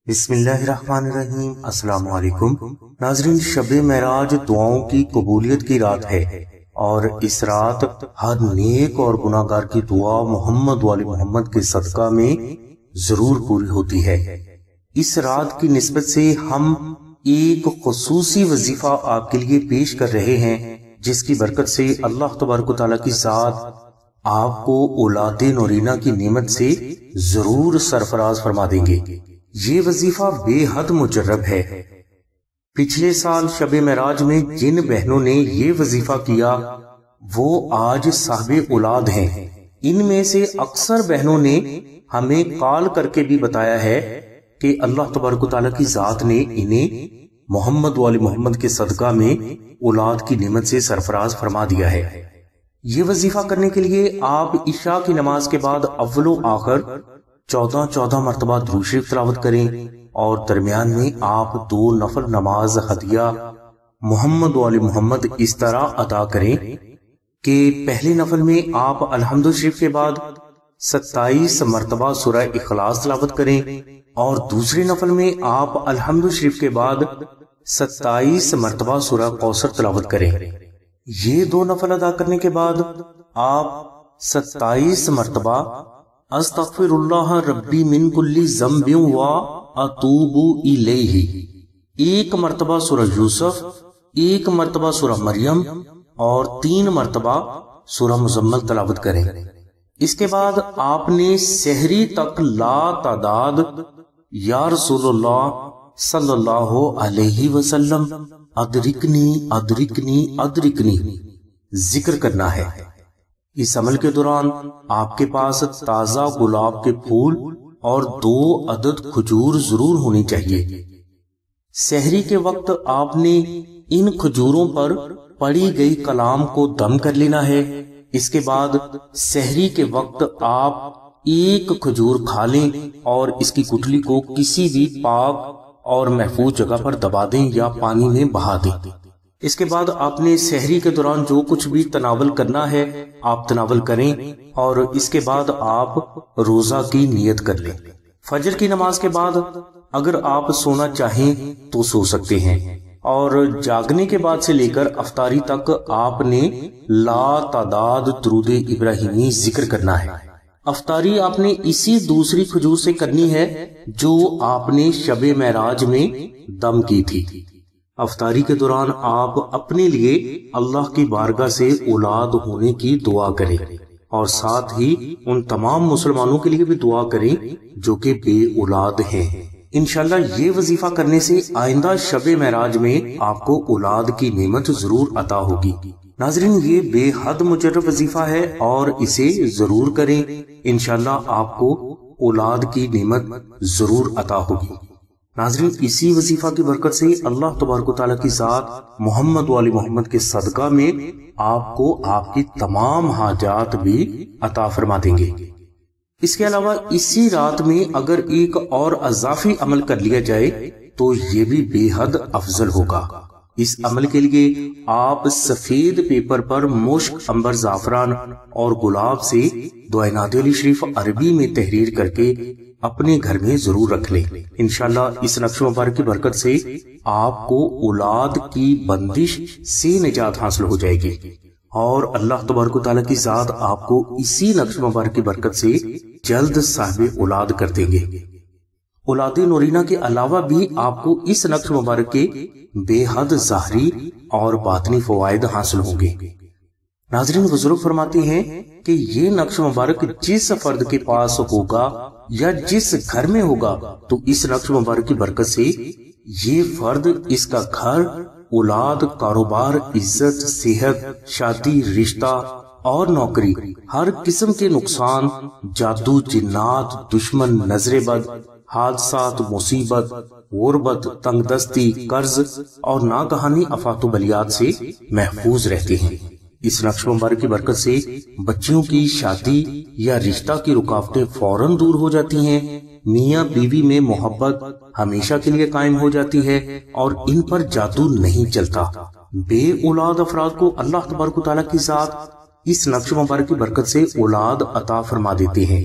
بسم اللہ الرحمن الرحیم۔ السلام علیکم ناظرین، شب معراج دعاؤں کی قبولیت کی رات ہے اور اس رات ہر نیک اور گناہگار کی دعا محمد وآل محمد کے صدقہ میں ضرور پوری ہوتی ہے۔ اس رات کی نسبت سے ہم ایک خصوصی وظیفہ آپ کے لیے پیش کر رہے ہیں، جس کی برکت سے اللہ تبارک و تعالیٰ کی ذات آپ کو اولاد نورینہ کی نعمت سے ضرور سرفراز فرما دیں گے۔ یہ وظیفہ بے حد مجرب ہے۔ پچھلے سال شب معراج میں جن بہنوں نے یہ وظیفہ کیا وہ آج صاحب اولاد ہیں۔ ان میں سے اکثر بہنوں نے ہمیں کال کر کے بھی بتایا ہے کہ اللہ تبارک و تعالیٰ کی ذات نے انہیں محمد وآل محمد کے صدقہ میں اولاد کی نعمت سے سرفراز فرما دیا ہے۔ یہ وظیفہ کرنے کے لیے آپ عشاء کی نماز کے بعد اول و آخر 14 مرتبہ درود شریف تلاوت کریں اور درمیان میں آپ 2 نفل نماز ہدیہ محمد وآل محمد اس طرح ادا کریں کہ پہلے نفل میں آپ الحمد شریف کے بعد 27 مرتبہ سورہ اخلاص تلاوت کریں اور دوسرے نفل میں آپ الحمد شریف کے بعد 27 مرتبہ سورہ کوثر تلاوت کریں۔ یہ 2 نفل ادا کرنے کے بعد آپ 27 مرتبہ استغفر اللہ ربی من کل ذنب و اتوب الیہ، 1 مرتبہ سورہ یوسف، 1 مرتبہ سورہ مریم اور 3 مرتبہ سورہ مزمل تلاوت کریں۔ اس کے بعد آپ نے سحری تک لا تعداد یا رسول اللہ صلی اللہ علیہ وسلم ادرکنی ادرکنی ادرکنی ذکر کرنا ہے۔ اس عمل کے دوران آپ کے پاس تازہ گلاب کے پھول اور 2 عدد کھجور ضرور ہونی چاہیے۔ سحری کے وقت آپ نے ان کھجوروں پر پڑھی گئی کلام کو دم کر لینا ہے۔ اس کے بعد سحری کے وقت آپ 1 کھجور کھا لیں اور اس کی گٹھلی کو کسی بھی پاک اور محفوظ جگہ پر دبا دیں یا پانی میں بہا دیں۔ اس کے بعد آپ نے سحری کے دوران جو کچھ بھی تناول کرنا ہے آپ تناول کریں اور اس کے بعد آپ روزہ کی نیت کر لیں۔ فجر کی نماز کے بعد اگر آپ سونا چاہیں تو سو سکتے ہیں اور جاگنے کے بعد سے لے کر افطاری تک آپ نے لا تعداد درود ابراہیمی ذکر کرنا ہے۔ افطاری آپ نے اسی دوسری کھجور سے کرنی ہے جو آپ نے شب معراج میں دم کی تھی۔ افطاری کے دوران آپ اپنے لیے اللہ کی بارگاہ سے اولاد ہونے کی دعا کریں اور ساتھ ہی ان تمام مسلمانوں کے لیے بھی دعا کریں جو کہ بے اولاد ہیں۔ انشاءاللہ یہ وظیفہ کرنے سے آئندہ شب معراج میں آپ کو اولاد کی نعمت ضرور عطا ہوگی۔ ناظرین، یہ بے حد مجرب وظیفہ ہے اور اسے ضرور کریں، انشاءاللہ آپ کو اولاد کی نعمت ضرور عطا ہوگی۔ ناظرین، اسی وظیفہ کی برکت سے اللہ تبارک و تعالیٰ کی ذات محمد وآل محمد کے صدقہ میں آپ کو آپ کی تمام حاجات بھی عطا فرما دیں گے۔ اس کے علاوہ اسی رات میں اگر ایک اور اضافی عمل کر لیا جائے تو یہ بھی بے حد افضل ہوگا۔ اس عمل کے لیے آپ سفید پیپر پر مشک، عنبر، زعفران اور گلاب سے دعائے ناد علی شریف عربی میں تحریر کر کے اپنے گھر میں ضرور رکھ لیں۔ انشاءاللہ اس نقش مبارک کی برکت سے آپ کو اولاد کی بندش سے نجات حاصل ہو جائے گی اور اللہ تبارک و تعالیٰ کی ذات آپ کو اسی نقش مبارک کی برکت سے جلد صاحب اولاد کر دیں گے۔ اولاد نورینہ کے علاوہ بھی آپ کو اس نقش مبارک کے بے حد ظاہری اور باطنی فوائد حاصل ہوں گے۔ ناظرین، بزرگ فرماتے ہیں کہ یہ نقش مبارک جس فرد کے پاس ہوگا یا جس گھر میں ہوگا تو اس نقش مبارک کی برکت سے یہ فرد، اس کا گھر، اولاد، کاروبار، عزت، صحت، شادی، رشتہ اور نوکری، ہر قسم کے نقصان، جادو، جنات، دشمن، نظر بد، حادثات، مصیبت، غربت، تنگ دستی، قرض اور ناگہانی آفات و بلیات سے محفوظ رہتے ہیں۔ اس نقش مبارک کی برکت سے بچیوں کی شادی یا رشتہ کی رکاوٹیں فوراً دور ہو جاتی ہیں، میاں بیوی میں محبت ہمیشہ کے لیے قائم ہو جاتی ہے اور ان پر جادو نہیں چلتا۔ بے اولاد افراد کو اللہ تبارک و تعالیٰ کی ذات اس نقش مبارک کی برکت سے اولاد عطا فرما دیتے ہیں۔